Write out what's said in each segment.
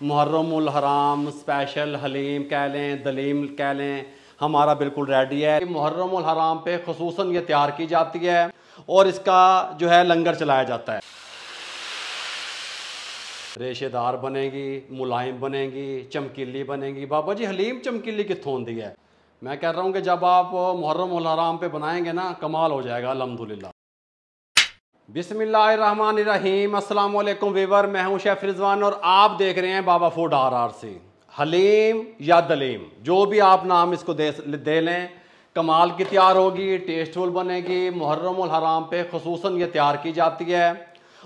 मुहर्रमुल हराम स्पेशल हलीम कह लें, दलीम कह लें, हमारा बिल्कुल रेडी है। मुहर्रमुल हराम पे खुसूसन ये तैयार की जाती है और इसका जो है लंगर चलाया जाता है। रेशेदार बनेगी, मुलायम बनेगी, चमकीली बनेगी। बाबा जी हलीम चमकीली कित्थों होंदी है? मैं कह रहा हूँ कि जब आप मुहर्रमुल हराम पे बनाएंगे ना, कमाल हो जाएगा अल्हम्दुलिल्लाह। बिस्मिल्लाहिर्रहमानिर्रहीम। अस्सलाम वालेकुम वीवर, मैं हूं शेफ रिजवान और आप देख रहे हैं बाबा फूड RRC। हलीम या दलीम, जो भी आप नाम इसको दे लें, कमाल की तैयार होगी, टेस्टफुल बनेगी। मुहर्रमुल हराम पे खुसूसन ये तैयार की जाती है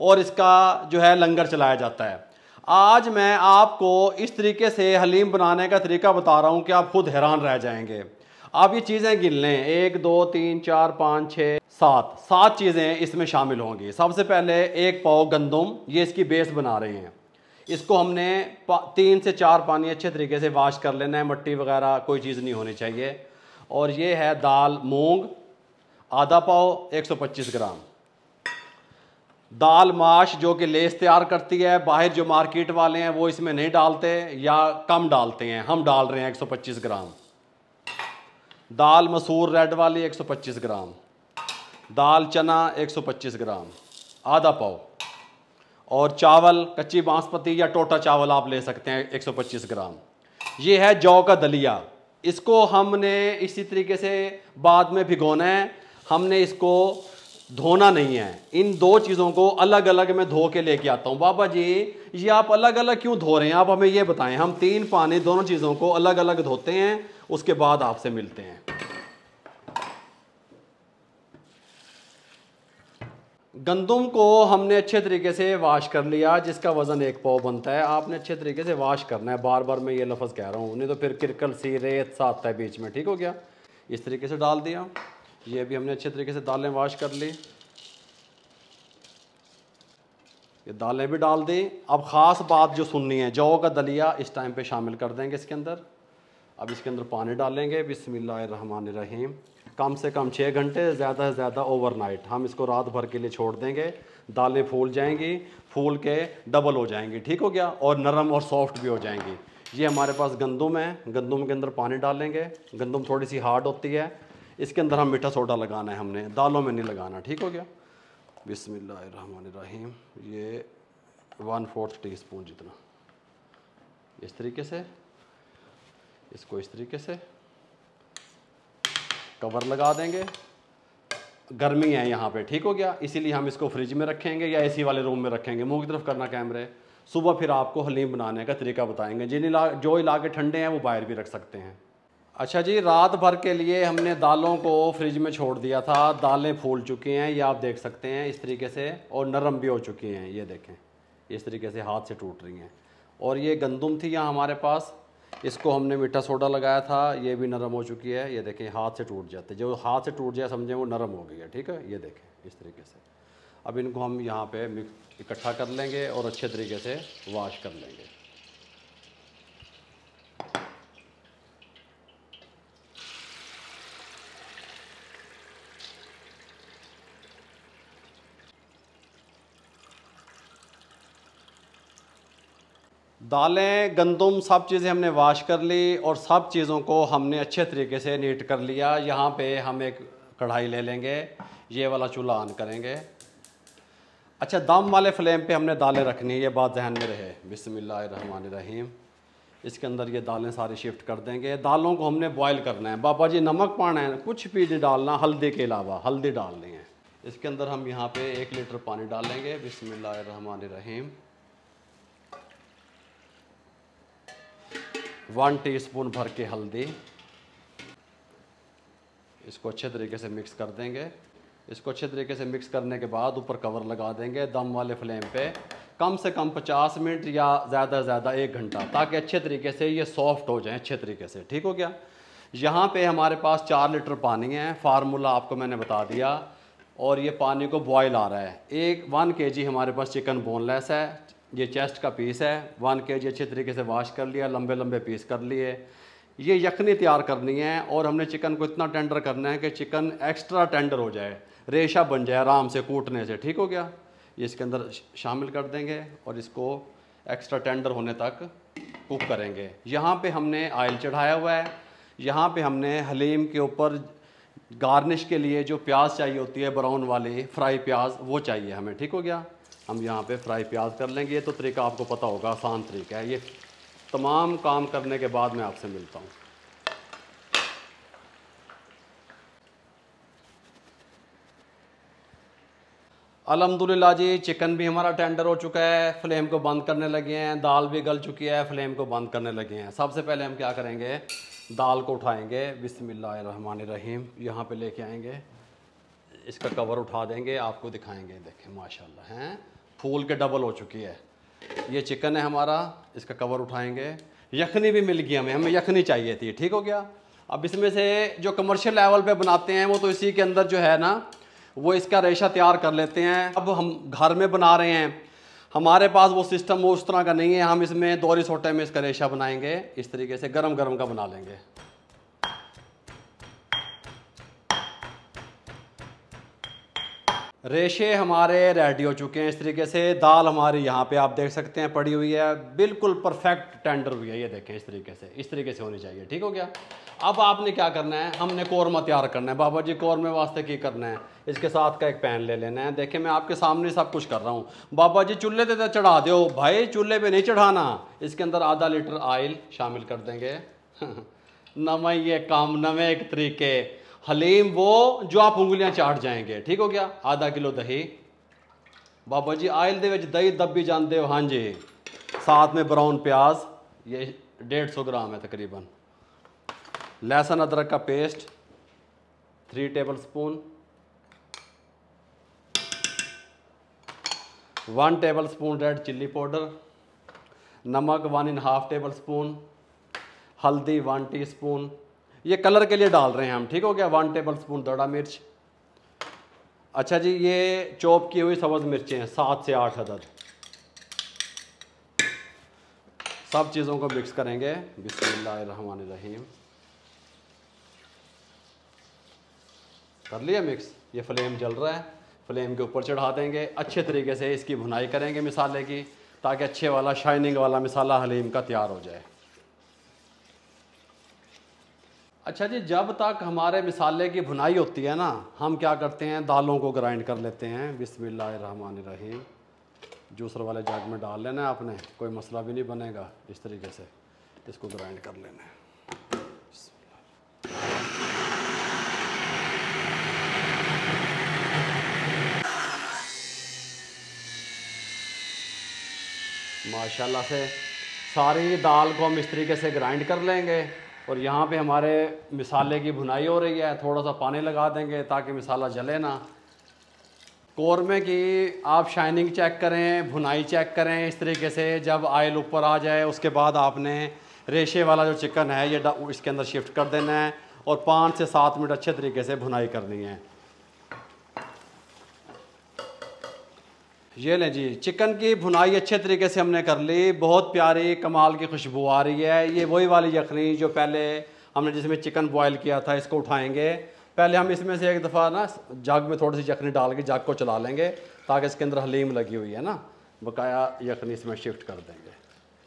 और इसका जो है लंगर चलाया जाता है। आज मैं आपको इस तरीके से हलीम बनाने का तरीका बता रहा हूँ कि आप खुद हैरान रह जाएंगे। आप ये चीज़ें गिन लें, 1 2 3 4 5 6 7 चीज़ें इसमें शामिल होंगी। सबसे पहले 1 पाव गंदम, ये इसकी बेस बना रहे हैं। इसको हमने 3 से 4 पानी अच्छे तरीके से वाश कर लेना है, मट्टी वगैरह कोई चीज़ नहीं होनी चाहिए। और ये है दाल मूंग, आधा पाव 125 ग्राम। दाल माश जो कि लेस तैयार करती है, बाहर जो मार्केट वाले हैं वो इसमें नहीं डालते या कम डालते हैं, हम डाल रहे हैं 125 ग्राम। दाल मसूर रेड वाली 125 ग्राम। दाल चना 125 ग्राम, आधा पाव। और चावल कच्ची बासमती या टोटा चावल आप ले सकते हैं 125 ग्राम। ये है जौ का दलिया, इसको हमने इसी तरीके से बाद में भिगोना है, हमने इसको धोना नहीं है। इन दो चीज़ों को अलग अलग मैं धो के लेके आता हूँ। बाबा जी ये आप अलग अलग क्यों धो रहे हैं, आप हमें ये बताएं। हम 3 पानी दोनों चीज़ों को अलग अलग धोते हैं, उसके बाद आपसे मिलते हैं। गंदम को हमने अच्छे तरीके से वाश कर लिया, जिसका वज़न 1 पाव बनता है। आपने अच्छे तरीके से वाश करना है, बार बार मैं ये लफ्ज़ कह रहा हूँ, नहीं तो फिर किरकल सी रेत सा आता है बीच में। ठीक हो गया? इस तरीके से डाल दिया। ये भी हमने अच्छे तरीके से दालें वाश कर ली, ये दालें भी डाल दी। अब ख़ास बात जो सुननी है, जौ का दलिया इस टाइम पे शामिल कर देंगे इसके अंदर। अब इसके अंदर पानी डालेंगे। बिस्मिल्लाहिर्रहमानिर्रहीम। कम से कम 6 घंटे, ज़्यादा से ज़्यादा ओवरनाइट हम इसको रात भर के लिए छोड़ देंगे। दालें फूल जाएंगी, फूल के डबल हो जाएंगी। ठीक हो गया? और नरम और सॉफ्ट भी हो जाएंगी। ये हमारे पास गंदम है, गंदम के अंदर पानी डालेंगे। गंदम थोड़ी सी हार्ड होती है, इसके अंदर हम मीठा सोडा लगाना है, हमने दालों में नहीं लगाना। ठीक हो गया? बिस्मिल्लाहिर्रहमानिर्रहीम। ये 1/4 टीस्पून जितना, इस तरीके से इसको इस तरीके से कवर लगा देंगे। गर्मी है यहाँ पे, ठीक हो गया? इसीलिए हम इसको फ्रिज में रखेंगे या AC वाले रूम में रखेंगे। मुंह की तरफ करना कैमरे। सुबह फिर आपको हलीम बनाने का तरीका बताएंगे। जो इलाके ठंडे हैं वो बाहर भी रख सकते हैं। अच्छा जी, रात भर के लिए हमने दालों को फ्रिज में छोड़ दिया था। दालें फूल चुकी हैं, ये आप देख सकते हैं इस तरीके से, और नरम भी हो चुकी हैं। ये देखें इस तरीके से हाथ से टूट रही हैं। और ये गंदम थी यहाँ हमारे पास, इसको हमने मीठा सोडा लगाया था, ये भी नरम हो चुकी है। ये देखें हाथ से टूट जाते, जो हाथ से टूट जाए समझें वो नरम हो गई है। ठीक है? ये देखें इस तरीके से। अब इनको हम यहाँ पे मिक्स इकट्ठा कर लेंगे और अच्छे तरीके से वाश कर लेंगे। दालें गंदम सब चीज़ें हमने वाश कर ली और सब चीज़ों को हमने अच्छे तरीके से नीट कर लिया। यहाँ पे हम एक कढ़ाई ले लेंगे, ये वाला चूल्हा ऑन करेंगे। अच्छा, दम वाले फ्लेम पे हमने दालें रखनी है, ये बात ध्यान में रहे। बिस्मिल्लाहिर्रहमानिर्रहीम। इसके अंदर ये दालें सारी शिफ्ट कर देंगे। दालों को हमने बॉयल करना है। बाबा जी नमक पाना है, कुछ भी नहीं डालना, हल्दी के अलावा हल्दी डालनी है। इसके अंदर हम यहाँ पे 1 लीटर पानी डालेंगे। बिस्मिल्लाहिर्रहमानिर्रहीम। 1 टीस्पून भर के हल्दी, इसको अच्छे तरीके से मिक्स कर देंगे। इसको अच्छे तरीके से मिक्स करने के बाद ऊपर कवर लगा देंगे दम वाले फ्लेम पे, कम से कम 50 मिनट या ज़्यादा से ज़्यादा 1 घंटा, ताकि अच्छे तरीके से ये सॉफ्ट हो जाए अच्छे तरीके से। ठीक हो गया? यहाँ पे हमारे पास 4 लीटर पानी है, फार्मूला आपको मैंने बता दिया। और ये पानी को बॉयल आ रहा है। 1 kg हमारे पास चिकन बोनलेस है, ये चेस्ट का पीस है। 1 kg अच्छे तरीके से वाश कर लिया, लंबे लंबे पीस कर लिए। ये यखनी तैयार करनी है और हमने चिकन को इतना टेंडर करना है कि चिकन एक्स्ट्रा टेंडर हो जाए, रेशा बन जाए आराम से कूटने से। ठीक हो गया? ये इसके अंदर शामिल कर देंगे और इसको एक्स्ट्रा टेंडर होने तक कुक करेंगे। यहाँ पे हमने ऑयल चढ़ाया हुआ है। यहाँ पे हमने हलीम के ऊपर गार्निश के लिए जो प्याज चाहिए होती है ब्राउन वाली फ्राई प्याज, वो चाहिए हमें। ठीक हो गया। हम यहाँ पे फ्राई प्याज कर लेंगे। ये तो तरीका आपको पता होगा, आसान तरीका है। ये तमाम काम करने के बाद मैं आपसे मिलता हूँ। अल्हम्दुलिल्लाह जी, चिकन भी हमारा टेंडर हो चुका है। फ्लेम को बंद करने लगे हैं। दाल भी गल चुकी है, फ्लेम को बंद करने लगे हैं। सबसे पहले हम क्या करेंगे, दाल को उठाएंगे। बिस्मिल्लाहिर्रहमानिर्रहीम। यहाँ पे लेके आएंगे, इसका कवर उठा देंगे, आपको दिखाएंगे। देखें माशाल्लाह हैं, फूल के डबल हो चुकी है। ये चिकन है हमारा, इसका कवर उठाएंगे। यखनी भी मिल गई हमें यखनी चाहिए थी। ठीक हो गया। अब इसमें से जो कमर्शियल लेवल पे बनाते हैं वो तो इसी के अंदर जो है ना, वो इसका रेशा तैयार कर लेते हैं। अब हम घर में बना रहे हैं, हमारे पास वो सिस्टम वो उस तरह का नहीं है। हम इसमें दोहरी सोटे में इसका रेशा बनाएंगे। इस तरीके से गरम गरम का बना लेंगे। रेशे हमारे रेडी हो चुके हैं। इस तरीके से दाल हमारी यहाँ पे आप देख सकते हैं पड़ी हुई है, बिल्कुल परफेक्ट टेंडर हुई है। ये देखें इस तरीके से होनी चाहिए। ठीक हो गया। अब आपने क्या करना है, हमने कौरमा तैयार करना है। बाबा जी कौरमे वास्ते की करना है, इसके साथ का एक पैन ले लेना है। देखें मैं आपके सामने सब कुछ कर रहा हूँ। बाबा जी चूल्हे पे चढ़ा दो, भाई चूल्हे पे नहीं चढ़ाना। इसके अंदर आधा लीटर ऑयल शामिल कर देंगे। नवा ये काम, नवे एक तरीके। हलीम वो जो आप उंगलियां चाट जाएंगे। ठीक हो गया। आधा किलो दही। बाबा जी आयल दे विच दही दबी जानते हो। हाँ जी। साथ में ब्राउन प्याज, ये 150 ग्राम है तकरीबन। लहसुन अदरक का paste 3 table spoon. 1 table spoon red chilli powder. नमक 1.5 टेबल स्पून। हल्दी 1 टीस्पून। ये कलर के लिए डाल रहे हैं हम। ठीक हो गया। 1 टेबल स्पून दड़ा मिर्च। अच्छा जी, ये चॉप की हुई सब्ज़ मिर्चें हैं 7 से 8 अदद। सब चीज़ों को मिक्स करेंगे। बिस्मिल्लाहिर्रहमानिर्रहीम। कर लिया मिक्स। ये फ्लेम जल रहा है, फ्लेम के ऊपर चढ़ा देंगे। अच्छे तरीके से इसकी भुनाई करेंगे मिसाले की, ताकि अच्छे वाला शाइनिंग वाला मिसाला हलीम का तैयार हो जाए। अच्छा जी, जब तक हमारे मिसाले की भुनाई होती है ना, हम क्या करते हैं, दालों को ग्राइंड कर लेते हैं। बिस्मिल्लाहिर्रहमानिर्रहीम। जूसर वाले जग में डाल लेना है आपने, कोई मसला भी नहीं बनेगा। इस तरीके से इसको ग्राइंड कर लेना है। माशाल्लाह से सारी दाल को हम इस तरीके से ग्राइंड कर लेंगे। और यहाँ पे हमारे मिसाले की भुनाई हो रही है। थोड़ा सा पानी लगा देंगे ताकि मिसाला जले ना। कौरमे की आप शाइनिंग चेक करें, भुनाई चेक करें इस तरीके से। जब ऑयल ऊपर आ जाए उसके बाद आपने रेशे वाला जो चिकन है ये इसके अंदर शिफ्ट कर देना है और 5 से 7 मिनट अच्छे तरीके से भुनाई करनी है। ये लें जी, चिकन की भुनाई अच्छे तरीके से हमने कर ली। बहुत प्यारी कमाल की खुशबू आ रही है। ये वही वाली यखनी जो पहले हमने जिसमें चिकन बॉयल किया था, इसको उठाएंगे। पहले हम इसमें से एक दफ़ा ना जग में थोड़ी सी यखनी डाल के जग को चला लेंगे, ताकि इसके अंदर हलीम लगी हुई है ना, बकाया यखनी इसमें शिफ्ट कर देंगे।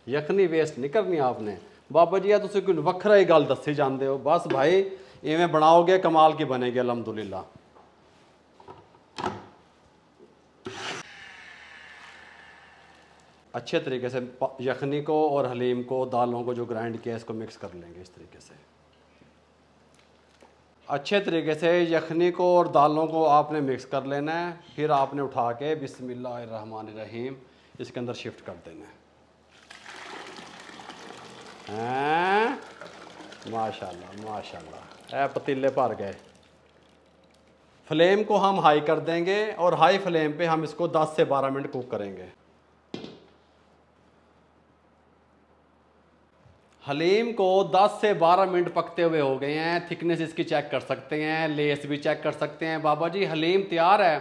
यखनी वेस्ट नहीं करनी आपने। बाबा जी तुम कोई वखरा ही गल दसी जाते हो। बस भाई इवें बनाओगे कमाल की बनेगी अल्हम्दुलिल्लाह। अच्छे तरीके से यखनी को और हलीम को, दालों को जो ग्राइंड किया इसको मिक्स कर लेंगे इस तरीके से। अच्छे तरीके से यखनी को और दालों को आपने मिक्स कर लेना है। फिर आपने उठा के बिस्मिल्लाहिर्रहमानिर्रहीम इसके अंदर शिफ्ट कर देना है। माशाल्लाह माशाल्लाह, ऐ पतीले भर गए। फ्लेम को हम हाई कर देंगे और हाई फ्लेम पे हम इसको 10 से 12 मिनट कुक करेंगे। हलीम को 10 से 12 मिनट पकते हुए हो गए हैं। थिकनेस इसकी चेक कर सकते हैं, लेस भी चेक कर सकते हैं। बाबा जी हलीम तैयार है।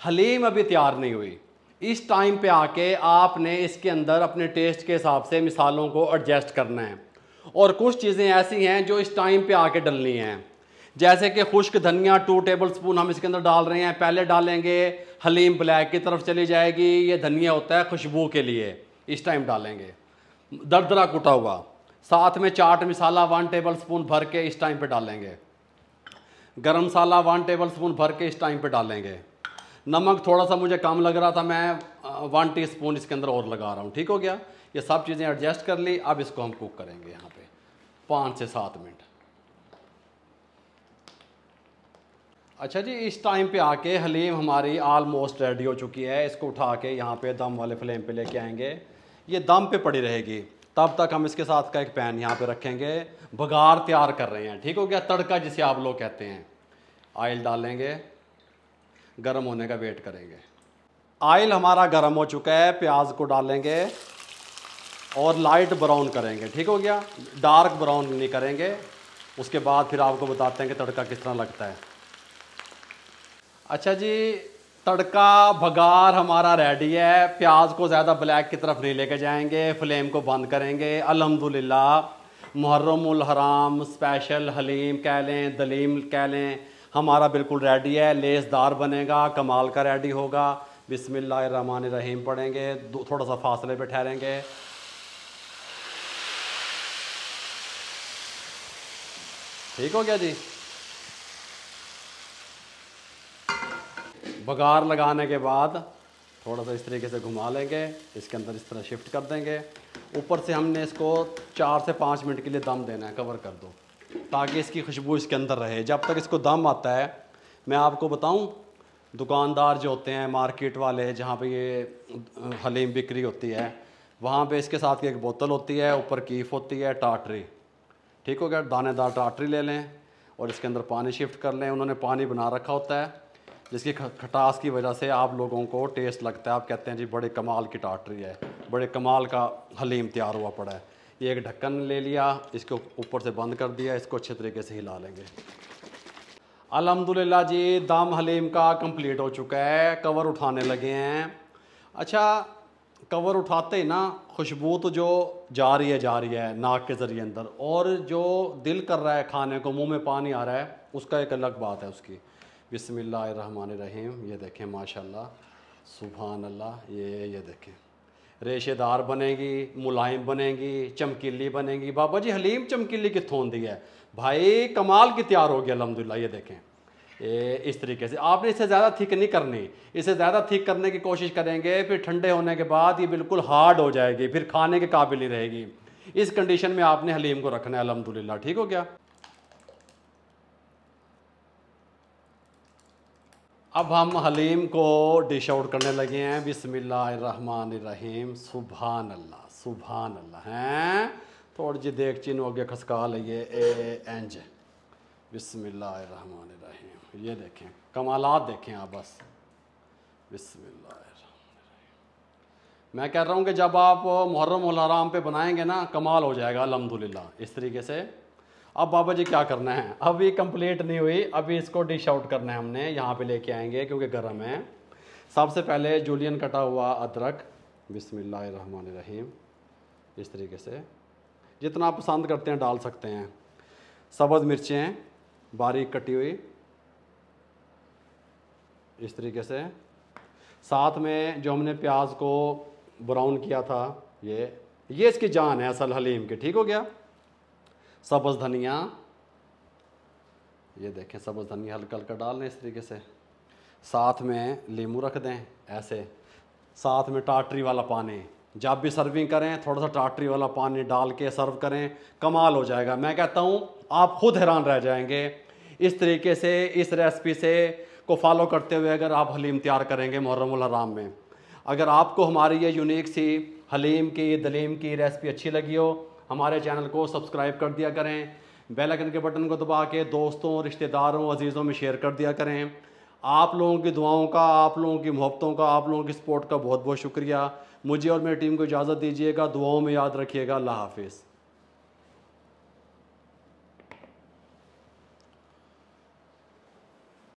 हलीम अभी तैयार नहीं हुई। इस टाइम पे आके आपने इसके अंदर अपने टेस्ट के हिसाब से मिसालों को एडजस्ट करना है। और कुछ चीज़ें ऐसी हैं जो इस टाइम पे आके डलनी हैं, जैसे कि खुश्क धनिया 2 टेबल स्पून हम इसके अंदर डाल रहे हैं। पहले डालेंगे, हलीम ब्लैक की तरफ चली जाएगी। ये धनिया होता है खुशबू के लिए। इस टाइम डालेंगे, दरदरा कुटा हुआ। साथ में चाट मसाला 1 टेबल स्पून भर के इस टाइम पे डालेंगे। गरम मसाला 1 टेबल स्पून भर के इस टाइम पे डालेंगे। नमक थोड़ा सा मुझे कम लग रहा था, मैं 1 टीस्पून इसके अंदर और लगा रहा हूँ। ठीक हो गया, ये सब चीज़ें एडजस्ट कर ली। अब इसको हम कुक करेंगे यहाँ पे 5 से 7 मिनट। अच्छा जी, इस टाइम पे आके हलीम हमारी ऑलमोस्ट रेडी हो चुकी है। इसको उठा के यहाँ पे दम वाले फ्लेम पे लेके आएंगे, ये दम पे पड़ी रहेगी। तब तक हम इसके साथ का एक पैन यहाँ पे रखेंगे, बघार तैयार कर रहे हैं। ठीक हो गया, तड़का जिसे आप लोग कहते हैं। ऑयल डालेंगे, गर्म होने का वेट करेंगे। ऑयल हमारा गर्म हो चुका है, प्याज को डालेंगे और लाइट ब्राउन करेंगे। ठीक हो गया, डार्क ब्राउन नहीं करेंगे। उसके बाद फिर आपको बताते हैं कि तड़का किस तरह लगता है। अच्छा जी, तड़का बघार हमारा रेडी है। प्याज को ज़्यादा ब्लैक की तरफ नहीं लेके जाएंगे, फ्लेम को बंद करेंगे। अल्हम्दुलिल्लाह मुहर्रमुल हराम स्पेशल हलीम कह लें, दलीम कह लें, हमारा बिल्कुल रेडी है। लेसदार बनेगा, कमाल का रेडी होगा। बिस्मिल्लाहिर्रहमानिर्रहीम पढ़ेंगे, थोड़ा सा फासले पे ठहरेंगे। ठीक हो गया जी। बघार लगाने के बाद थोड़ा सा इस तरीके से घुमा लेंगे, इसके अंदर इस तरह शिफ्ट कर देंगे। ऊपर से हमने इसको 4 से 5 मिनट के लिए दम देना है, कवर कर दो, ताकि इसकी खुशबू इसके अंदर रहे। जब तक इसको दम आता है, मैं आपको बताऊं, दुकानदार जो होते हैं, मार्केट वाले, जहाँ पे ये हलीम बिक्री होती है, वहाँ पे इसके साथ एक बोतल होती है, ऊपर कीफ होती है, टाटरी। ठीक हो गया, दानेदार टाटरी ले लें और इसके अंदर पानी शिफ्ट कर लें। उन्होंने पानी बना रखा होता है, जिसकी खटास की वजह से आप लोगों को टेस्ट लगता है। आप कहते हैं जी बड़े कमाल की टाटरी है, बड़े कमाल का हलीम तैयार हुआ पड़ा है। ये एक ढक्कन ले लिया, इसको ऊपर से बंद कर दिया, इसको अच्छे तरीके से हिला लेंगे। अल्हम्दुलिल्लाह जी, दम हलीम का कंप्लीट हो चुका है। कवर उठाने लगे हैं। अच्छा, कवर उठाते ही ना खुशबू तो जो जा रही है नाक के ज़रिए अंदर, और जो दिल कर रहा है खाने को, मुंह में पानी आ रहा है, उसका एक अलग बात है उसकी। बिस्मिल्लाहिर्रहमानिर्रहीम। ये देखें माशाल्लाह, सुभान अल्लाह। ये देखें, रेशेदार बनेगी, मुलायम बनेगी, चमकीली बनेगी। बाबा जी हलीम चमकीली कित्थों होंदी है भाई, कमाल की तैयार हो गया अल्हम्दुलिल्लाह। ये देखें, ये इस तरीके से। आपने इससे ज़्यादा थिक नहीं करनी, इससे ज़्यादा थिक करने की कोशिश करेंगे, फिर ठंडे होने के बाद ये बिल्कुल हार्ड हो जाएगी, फिर खाने के काबिल नहीं रहेगी। इस कंडीशन में आपने हलीम को रखना है अल्हम्दुलिल्लाह। ठीक हो गया। अब हम हलीम को डिश आउट करने लगे हैं। बिस्मिल्लाहिर्रहमानिर्रहीम। सुभान अल्लाह, सुभान अल्लाह। हैं थोड़ी जी देगची नु अगे खसका लइए इंज। बिस्मिल्लाहिर्रहमानिर्रहीम। ये देखें, कमालात देखें आप बस। बिस्मिल्लाहिर्रहमानिर्रहीम। मैं कह रहा हूँ कि जब आप मुहर्रम उल हराम पे बनाएंगे ना, कमाल हो जाएगा अल्हम्दुलिल्लाह। इस तरीके से। अब बाबा जी क्या करना है, अभी कंप्लीट नहीं हुई, अभी इसको डिश आउट करना है हमने। यहाँ पे लेके आएंगे क्योंकि गर्म है। सबसे पहले जूलियन कटा हुआ अदरक, बिस्मिल्लाहिर्रहमानिर्रहीम, इस तरीके से जितना आप पसंद करते हैं डाल सकते हैं। सब्ज़ मिर्चें बारीक कटी हुई, इस तरीके से। साथ में जो हमने प्याज को ब्राउन किया था, ये इसकी जान है असल हलीम की। ठीक हो गया। सब्ज़ धनिया, ये देखें सब्ज़ धनिया हल्का हल्का डाल लें इस तरीके से। साथ में नींबू रख दें ऐसे। साथ में टाटरी वाला पानी, जब भी सर्विंग करें थोड़ा सा टाटरी वाला पानी डाल के सर्व करें, कमाल हो जाएगा। मैं कहता हूँ आप खुद हैरान रह जाएंगे। इस तरीके से, इस रेसिपी से को फॉलो करते हुए अगर आप हलीम तैयार करेंगे मुहर्रम उल हराम में। अगर आपको हमारी ये यूनिक सी हलीम की, दलीम की रेसिपी अच्छी लगी हो, हमारे चैनल को सब्सक्राइब कर दिया करें। बेल आइकन के बटन को दबा के दोस्तों, रिश्तेदारों, अजीज़ों में शेयर कर दिया करें। आप लोगों की दुआओं का, आप लोगों की मोहब्बतों का, आप लोगों की सपोर्ट का बहुत बहुत शुक्रिया। मुझे और मेरी टीम को इजाज़त दीजिएगा। दुआओं में याद रखिएगा। अल्लाह हाफिज़।